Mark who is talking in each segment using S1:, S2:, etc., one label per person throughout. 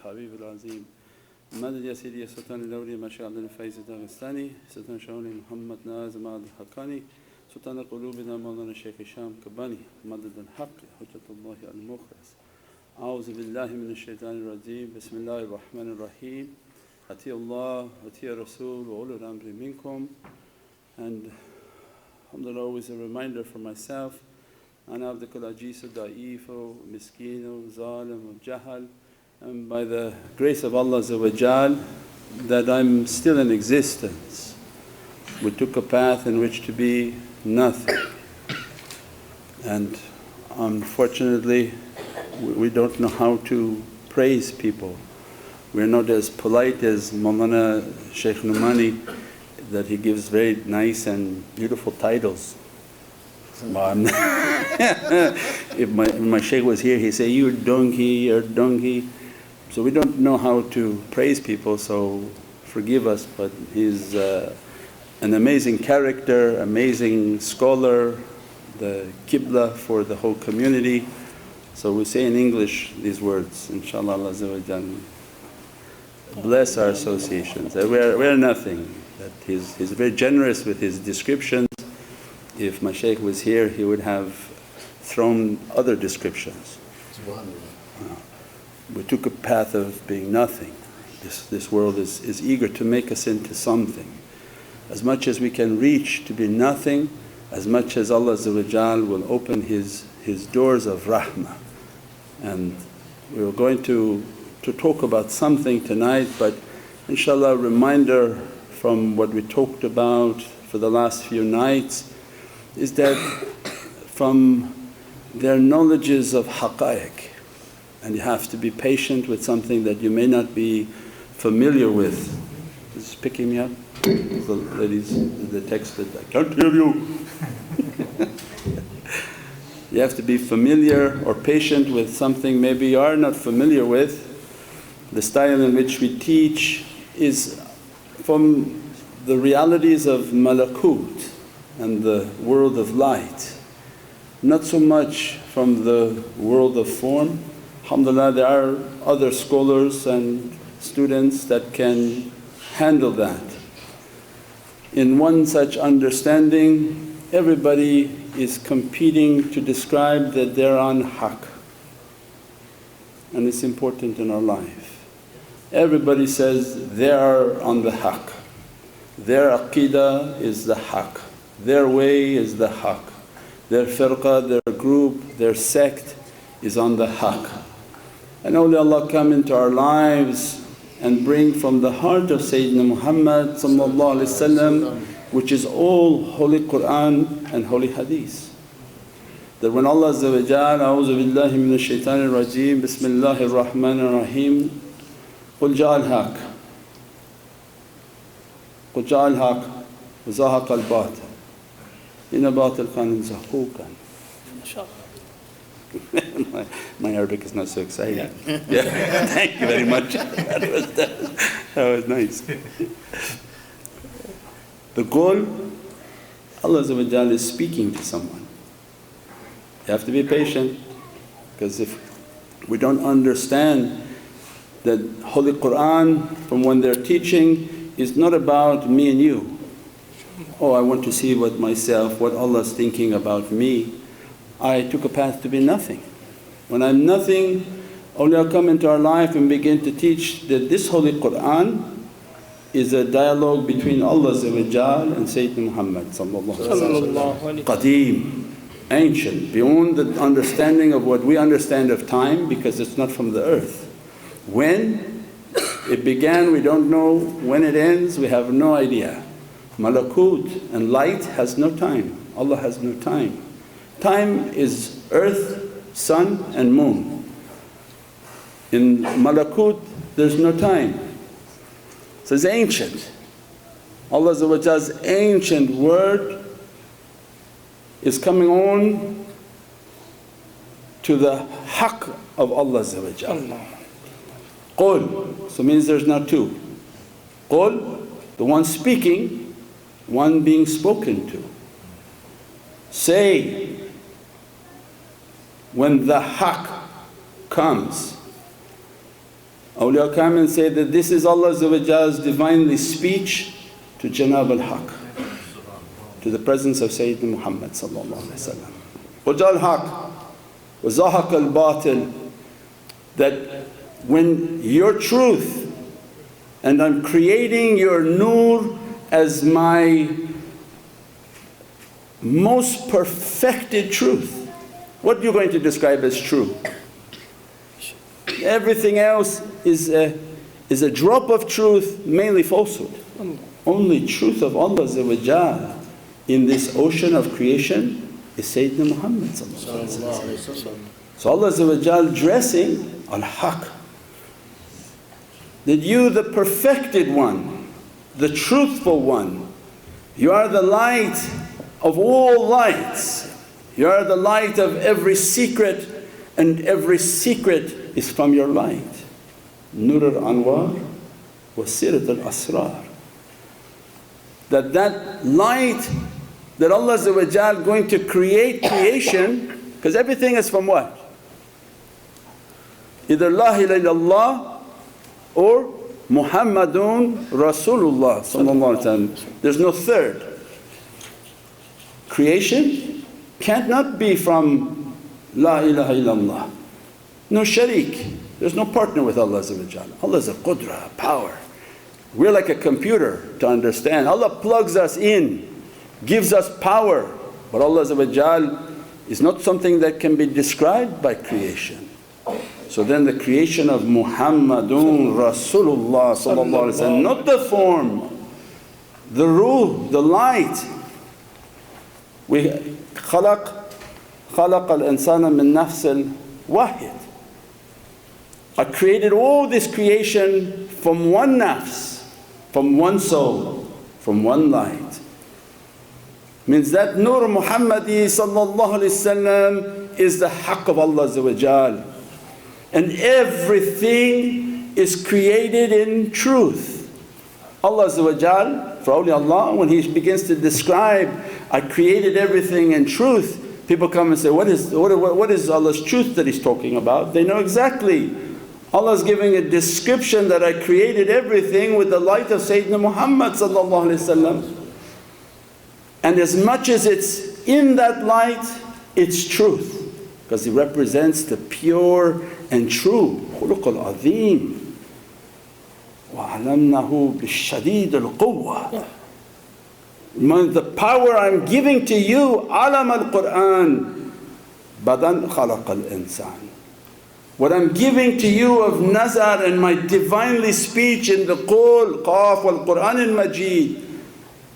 S1: الحبيب العظيم مدد يا سيدي يا سلطان الأولياء مشايخ عبد الفايز الداغستاني سلطان شاولي محمد ناز معد الحقاني سلطان قلوبنا مولانا الشيخ هشام كباني مدد الحق حجة الله المخلص. أعوذ بالله من الشيطان الرجيم بسم الله الرحمن الرحيم. أطيع الله وأطيع الرسول وأولو الأمر منكم. And alhamdulillah, always a reminder for myself, أنا عبدك العجيز الضعيف مسكين ظالم جهل, and by the grace of Allah that I'm still in existence. We took a path in which to be nothing, and unfortunately we don't know how to praise people. We're not as polite as Mawlana Shaykh Numani, that he gives very nice and beautiful titles. If my shaykh was here, he'd say, "You donkey, you're donkey." So we don't know how to praise people, so forgive us, but he's an amazing character, amazing scholar, the qibla for the whole community. So we say in English these words, inshaAllah bless our associations. We're nothing. That he's very generous with his descriptions. If my shaykh was here, he would have thrown other descriptions. We took a path of being nothing. This world is eager to make us into something. As much as we can reach to be nothing, as much as Allah will open His doors of rahmah. And we were going to talk about something tonight, but inshaAllah a reminder from what we talked about for the last few nights is that from their knowledges of haqqaiq, and you have to be patient with something that you may not be familiar with. Is this picking me up? The ladies, the text that I can't hear you. You have to be familiar or patient with something maybe you are not familiar with. The style in which we teach is from the realities of malakut and the world of light, not so much from the world of form. Alhamdulillah, there are other scholars and students that can handle that. In one such understanding, everybody is competing to describe that they're on haqq, and it's important in our life. Everybody says they are on the haqq, their aqeedah is the haqq, their way is the haqq, their firqa, their group, their sect is on the haqq. And awliyaullah come into our lives and bring from the heart of Sayyidina Muhammad which is all Holy Qur'an and Holy Hadith. That when Allah A'udhu billahi minash shaitanir rajeem, Bismillahir Rahmanir Rahim, Qul ja'al haqq, Qul ja'al haqq wa zahaqa al-batil, inna batil kana zahuqan. My Arabic is not so exciting. Yeah, thank you very much. That was nice. The goal, Allah is speaking to someone. You have to be patient, because if we don't understand that Holy Qur'an from when they're teaching is not about me and you. Oh, I want to see what Allah's thinking about me. I took a path to be nothing. When I'm nothing, awliya come into our life and begin to teach that this Holy Qur'an is a dialogue between Allah and Sayyidina Muhammad Qadeem, ancient, beyond the understanding of what we understand of time, because it's not from the earth. When it began we don't know, when it ends we have no idea. Malakut and light has no time, Allah has no time. Time is earth, sun and moon. In malakut there's no time. So it's ancient. Allah's ancient word is coming on to the haqq of Allah. Qul, so means there's not two. Qul, the one speaking, one being spoken to. Say, when the haqq comes, Awliya come and say that this is Allah's divinely speech to Janab al-Haqq, to the presence of Sayyidina Muhammad sallallahu alayhi wa sallam. وَجَاءَ الْحَقِّ وَزَهَقَ الْبَاطِلِ. That when your truth, and I'm creating your nur as my most perfected truth. What are you going to describe as true? Everything else is a drop of truth, mainly falsehood. Only truth of Allah in this ocean of creation is Sayyidina Muhammad. So Allah dressing al-Haqq, that you the perfected one, the truthful one, you are the light of all lights, you are the light of every secret, and every secret is from your light. Nur al-Anwar wa Sirat al-Asrar. That light that Allah is going to create creation, because everything is from what? Either La ilaha illallah or Muhammadun Rasulullah sallallahu alaihi wasallam. There's no third. Creation can't not be from La ilaha illallah. No sharik. There's no partner with Allah. Allah is a qudra, power. We're like a computer to understand. Allah plugs us in, gives us power. But Allah is not something that can be described by creation. So then the creation of Muhammadun Rasulullah sallallahu alaihi wasallam, not the form, the ruh, the light. We خلق الإنسان من نفس واحد. I created all this creation from one nafs, from one soul, from one light. Means that Nur Muhammadi sallallahu alayhi wasallam is the haqq of Allah. And everything is created in truth. Allah for awliya, when He begins to describe, I created everything in truth, people come and say, what is Allah's truth that He's talking about? They know exactly. Allah is giving a description that I created everything with the light of Sayyidina Muhammad sallallahu alayhi wasallam. And as much as it's in that light, it's truth, because He represents the pure and true. خُلُقَ الْعَظِيمِ وَعَلَمْنَهُ بِالشَّدِيدِ الْقُوَّةِ. The power I'm giving to you, alam al-Qur'an, badan khalaqa al-insan. What I'm giving to you of nazar and my divinely speech in the qul, qaf wal Qur'an al-Majid.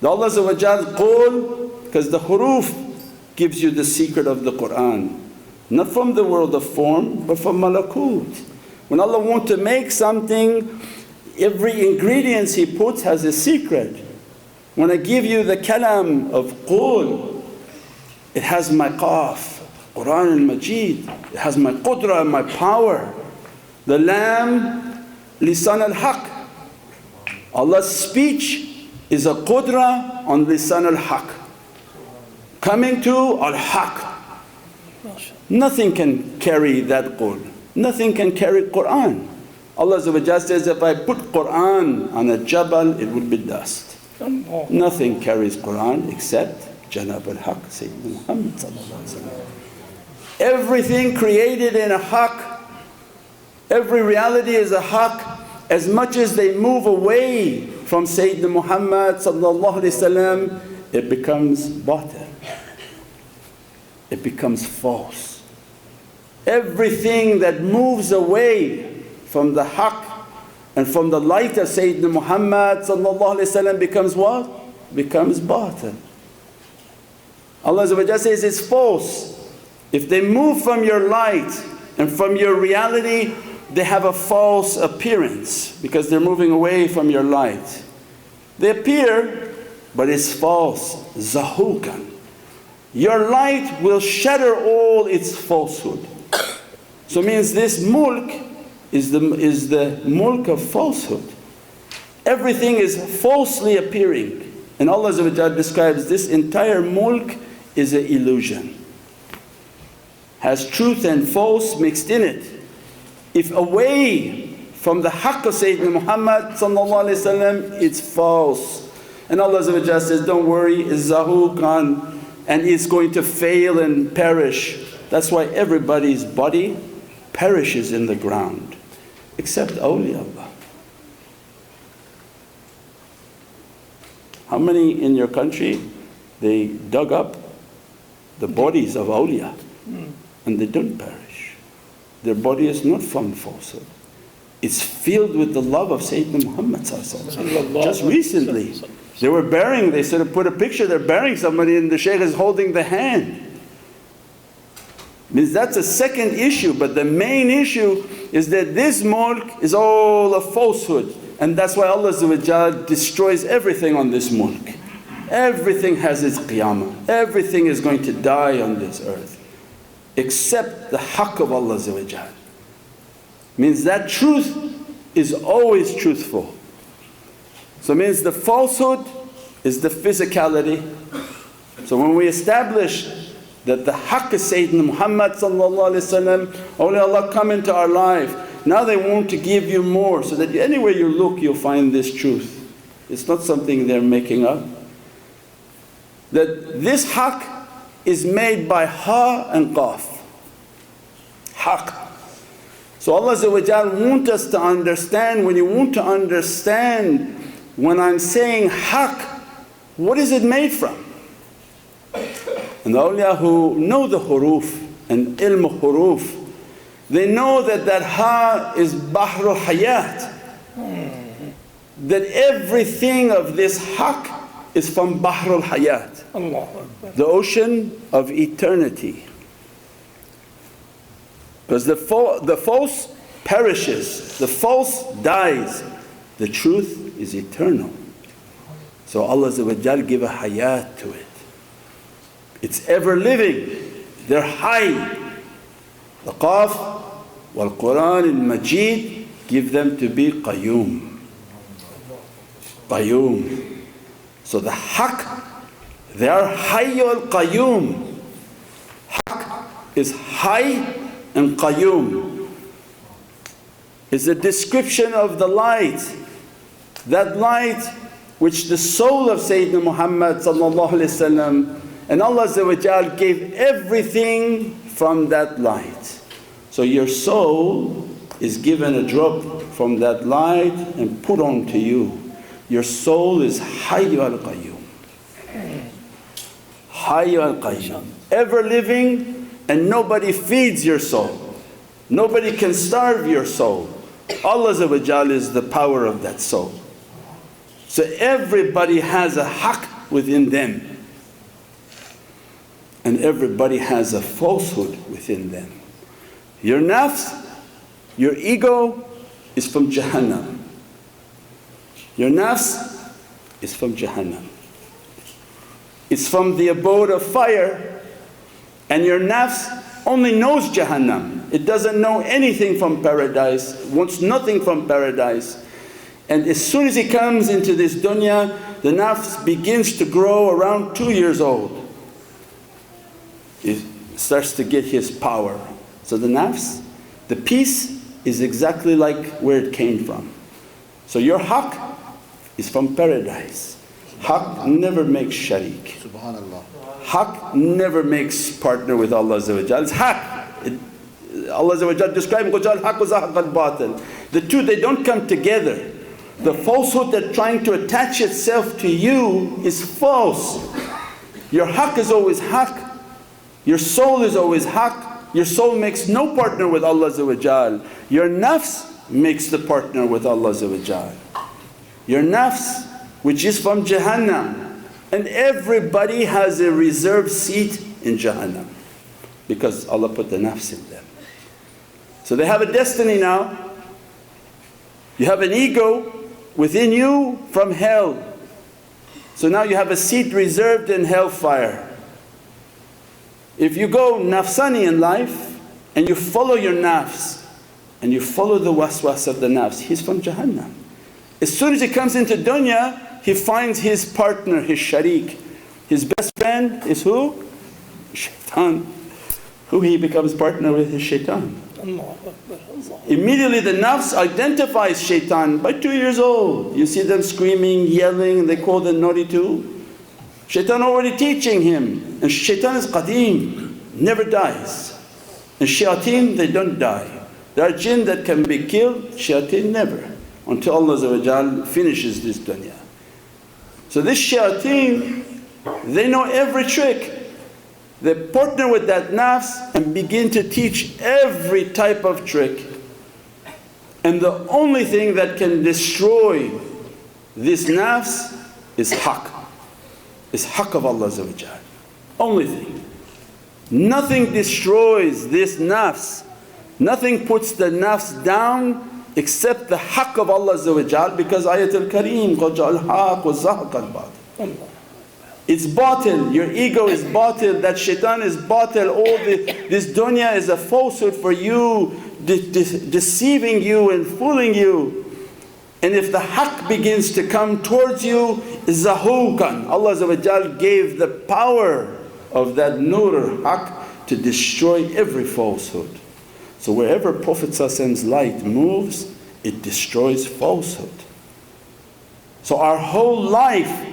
S1: The Allah qul, because the huruf gives you the secret of the Qur'an. Not from the world of form, but from malakut. When Allah wants to make something, every ingredient He puts has a secret. When I give you the kalam of qul, it has my qaf, Qur'an al-Majid, it has my qudra, my power. The lam, lisan al-haq. Allah's speech is a qudra on lisan al-haq. Coming to al-haq. Nothing can carry that qul. Nothing can carry Qur'an. Allah says, if I put Qur'an on a jabal, it would be dust. Nothing carries Qur'an except Janab al-Haqq, Sayyidina Muhammad sallallahu alaihi wasallam. Everything created in a haqq, every reality is a haqq. As much as they move away from Sayyidina Muhammad sallallahu alaihi wasallam, it becomes batil. It becomes false. Everything that moves away from the haqq and from the light of Sayyidina Muhammad sallallahu alaihi wasallam becomes what? Becomes batil. Allah says it's false. If they move from your light and from your reality, they have a false appearance because they're moving away from your light. They appear, but it's false. Zahukan. Your light will shatter all its falsehood. So it means this mulk is the mulk of falsehood. Everything is falsely appearing. And Allah describes this entire mulk is an illusion. Has truth and false mixed in it. If away from the Haqq of Sayyidina Muhammad, it's false. And Allah says, don't worry, it's zahuq and it's going to fail and perish. That's why everybody's body perishes in the ground except awliyaullah. How many in your country, they dug up the bodies of awliya and they don't perish. Their body is not from falsehood. It's filled with the love of Sayyidina Muhammad. Just recently, they were burying, they sort of put a picture, they're burying somebody and the Shaykh is holding the hand. Means that's a second issue, but the main issue is that this mulk is all a falsehood, and that's why Allah destroys everything on this mulk. Everything has its qiyamah, everything is going to die on this earth except the haqq of Allah. Means that truth is always truthful. So it means the falsehood is the physicality. So when we establish that the haqq is Sayyidina Muhammad only Allah come into our life, now they want to give you more so that anywhere you look you'll find this truth. It's not something they're making up. That this haqq is made by ha and qaf. Haqq. So Allah wants us to understand, when you want to understand, when I'm saying haqq, what is it made from? And the awliya who know the huruf and ilm huruf, they know that that ha is bahrul hayat. That everything of this haqq is from bahrul hayat, the ocean of eternity. Because the false perishes, the false dies, the truth is eternal. So Allah give a hayat to it. It's ever living, they're high. The Qaf wal Quran al Majid give them to be qayyum. Qayyum. So the haqq, they are hayyul qayyum. Haqq is high and qayyum. Is a description of the light. That light which the soul of Sayyidina Muhammad and Allah gave everything from that light. So your soul is given a drop from that light and put onto you. Your soul is Hayy al-Qayyum. Hayy al-Qayyum. Ever living, and nobody feeds your soul. Nobody can starve your soul. Allah is the power of that soul. So everybody has a haqq within them. And everybody has a falsehood within them. Your nafs, your ego is from Jahannam. Your nafs is from Jahannam. It's from the abode of fire, and your nafs only knows Jahannam. It doesn't know anything from paradise, wants nothing from paradise. And as soon as he comes into this dunya, the nafs begins to grow around 2 years old. It starts to get his power. So the nafs, the peace is exactly like where it came from. So your haqq is from paradise. Haqq never makes sharik. Subhanallah. Haqq never makes partner with Allah. It's haqq. Allah describing the two, they don't come together. The falsehood that's trying to attach itself to you is false. Your haqq is always haqq. Your soul is always haqq. Your soul makes no partner with Allah. Your nafs makes the partner with Allah. Your nafs, which is from Jahannam, and everybody has a reserved seat in Jahannam because Allah put the nafs in them. So they have a destiny now. You have an ego within you from hell. So now you have a seat reserved in hellfire. If you go nafsani in life and you follow your nafs and you follow the waswas of the nafs, he's from Jahannam. As soon as he comes into dunya, he finds his partner, his sharik. His best friend is who? Shaitan. Who he becomes partner with is shaitan. Immediately the nafs identifies shaitan by 2 years old. You see them screaming, yelling, they call them naughty too. Shaitan already teaching him. And shaitan is qadeem, never dies. And shayateen, they don't die. There are jinn that can be killed, shayateen never, until Allah finishes this dunya. So this shayateen, they know every trick. They partner with that nafs and begin to teach every type of trick. And the only thing that can destroy this nafs is haqq. Is haqq of Allah. Only thing. Nothing destroys this nafs. Nothing puts the nafs down except the haqq of Allah, because ayatul kareem, قَدْ جَاءَ الْحَقُّ وَزَهَقَ الْبَاطِلُ. It's batil, your ego is batil, that shaitan is batil, all this dunya is a falsehood for you, deceiving you and fooling you. And if the haqq begins to come towards you, zahukan, Allah gave the power of that nur haqq to destroy every falsehood. So wherever Prophet's light moves, it destroys falsehood. So our whole life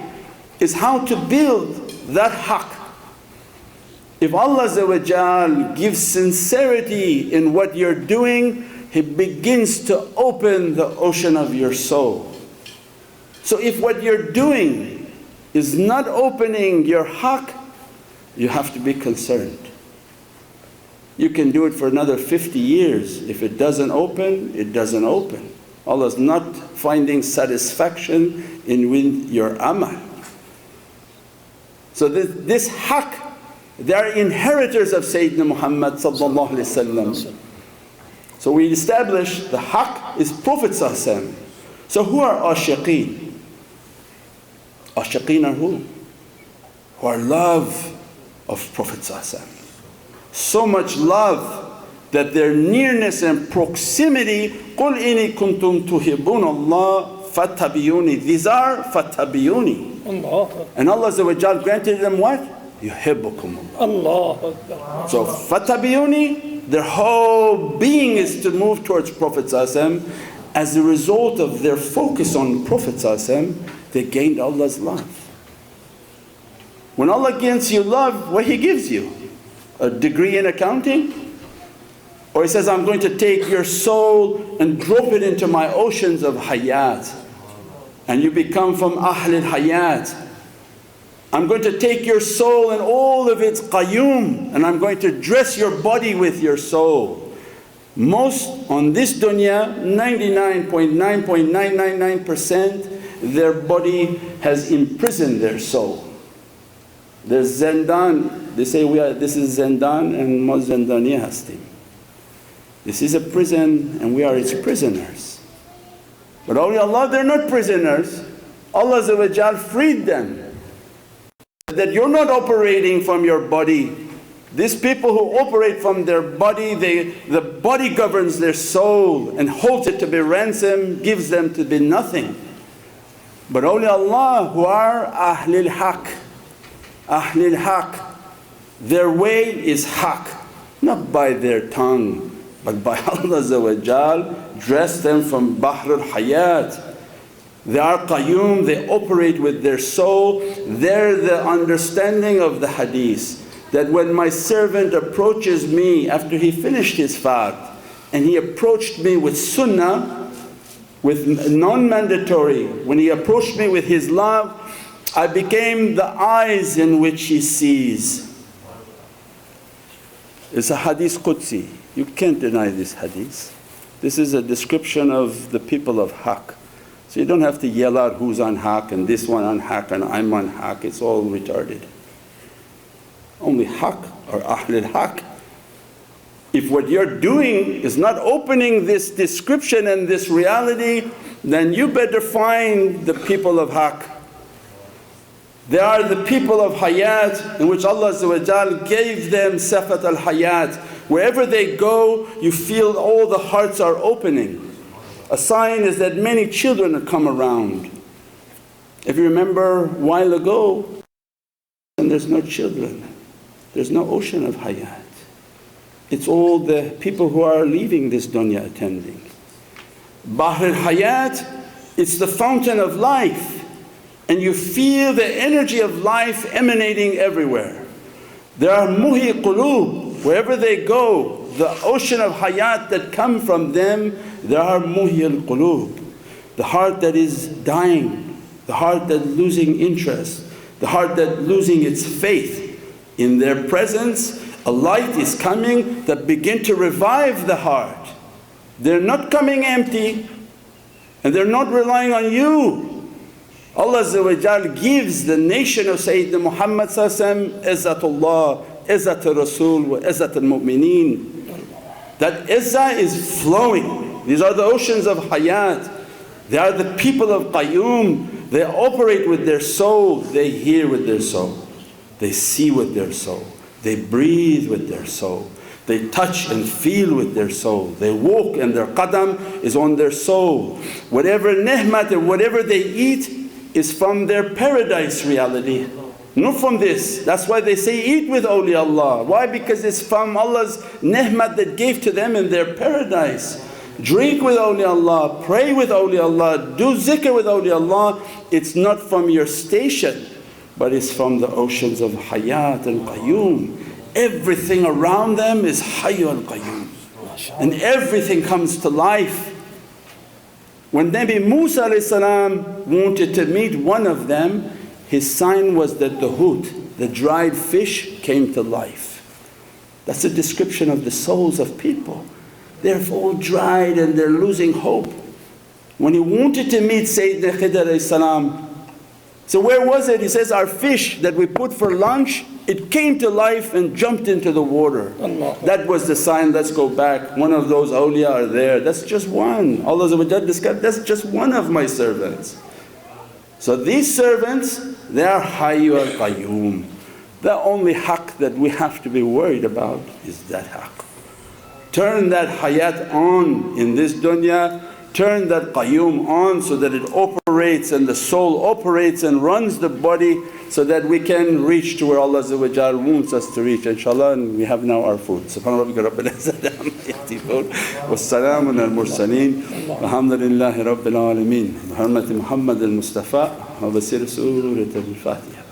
S1: is how to build that haqq. If Allah gives sincerity in what you're doing, He begins to open the ocean of your soul. So if what you're doing is not opening your haqq, you have to be concerned. You can do it for another 50 years. If it doesn't open, it doesn't open. Allah's not finding satisfaction in your amal. So this haqq, they are inheritors of Sayyidina Muhammad sallallahu alaihi wasallam. So we established the haqq is Prophet sallallahu alaihi wasallam. So who are ashiqeen? Ashiqeen are who? Who are love of Prophet sallallahu alaihi wasallam. So much love that their nearness and proximity, قُلْ إِنِي كُنْتُمْ تُحِبُّونَ اللَّهَ فَاتَّبِعُونِي. These are فَاتَّبِعُونِي. And Allah granted them what? يُحِبُّكُمُ اللَّهُ. So فَاتَّبِعُونِي, their whole being is to move towards Prophet ﷺ. As a result of their focus on Prophet ﷺ, they gained Allah's love. When Allah gives you love, what He gives you? A degree in accounting? Or He says, I'm going to take your soul and drop it into my oceans of hayat, and you become from ahlul hayat. I'm going to take your soul and all of its qayyum, and I'm going to dress your body with your soul. Most on this dunya, 99.999%, their body has imprisoned their soul. There's zindan, they say this is zindan and ma zindani hastim. This is a prison and we are its prisoners. But awliya Allah, they're not prisoners. Allah freed them. That you're not operating from your body. These people who operate from their body, the body governs their soul and holds it to be ransom, gives them to be nothing. But awliya Allah who are ahlul haqq, ahlul haqq, their way is haqq, not by their tongue, but by Allah dress them from bahr al-hayat. They are qayyum, they operate with their soul. They're the understanding of the hadith, that when my servant approaches me after he finished his fard, and he approached me with sunnah, with non-mandatory, when he approached me with his love, I became the eyes in which he sees. It's a hadith qudsi. You can't deny this hadith. This is a description of the people of haqq. So you don't have to yell out who's on haqq and this one on haqq and I'm on haqq, it's all retarded. Only haqq or ahlul haqq. If what you're doing is not opening this description and this reality, then you better find the people of haqq. They are the people of hayat in which Allah gave them safat al-hayat. Wherever they go, you feel all the hearts are opening. A sign is that many children have come around. If you remember a while ago, and there's no children, there's no ocean of hayat. it's all the people who are leaving this dunya attending. Bahr al-Hayat, it's the fountain of life, and you feel the energy of life emanating everywhere. There are muhi qulub, wherever they go, the ocean of hayat that come from them, there are muhi al-qulub, the heart that is dying, the heart that losing interest, the heart that losing its faith. In their presence, a light is coming that begin to revive the heart. They're not coming empty, and they're not relying on you. Allah gives the nation of Sayyidina Muhammad Izzatullah, Izzat Rasul wa Izzat al-Mu'mineen. That Izzah is flowing. These are the oceans of hayat. They are the people of Qayyum. They operate with their soul, they hear with their soul, they see with their soul, they breathe with their soul, they touch and feel with their soul, they walk and their qadam is on their soul. Whatever ni'mat and whatever they eat is from their paradise reality, not from this. That's why they say eat with awliyaullah. Why? Because it's from Allah's ni'mat that gave to them in their paradise. Drink with awliyaullah, pray with awliyaullah, do zikr with awliyaullah. It's not from your station, but it's from the oceans of hayat and qayyum. Everything around them is hayy and qayyum, and everything comes to life. When Nabi Musa wanted to meet one of them, his sign was that the hut, the dried fish, came to life. That's a description of the souls of people. They're all dried and they're losing hope. When he wanted to meet Sayyidina Khidr, so where was it? He says, our fish that we put for lunch, it came to life and jumped into the water. That was the sign, let's go back. One of those awliya are there. That's just one. Allah described, that's just one of my servants. So these servants, they are Hayy al-Qayyum. The only haqq that we have to be worried about is that haqq. Turn that hayat on in this dunya, turn that qayyum on so that it operates and the soul operates and runs the body, so that we can reach to where Allah wants us to reach, inshaAllah. And we have now our food. Subhana rabbika rabbil izzati amma yasifun wa salamun al mursaleen walhamdulillahi rabbil alameen. Bi hurmati Muhammad al Mustafa wa basir Surat al-Fatiha.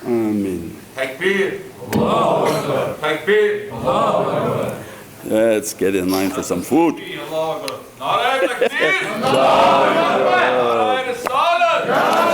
S1: Ameen.
S2: Takbir. Allahu Akbar. Takbir. Allahu Akbar.
S1: Let's get in line for some food.
S2: Allahu Akbar. Nara takbir. Allahu Akbar. Nara risalat.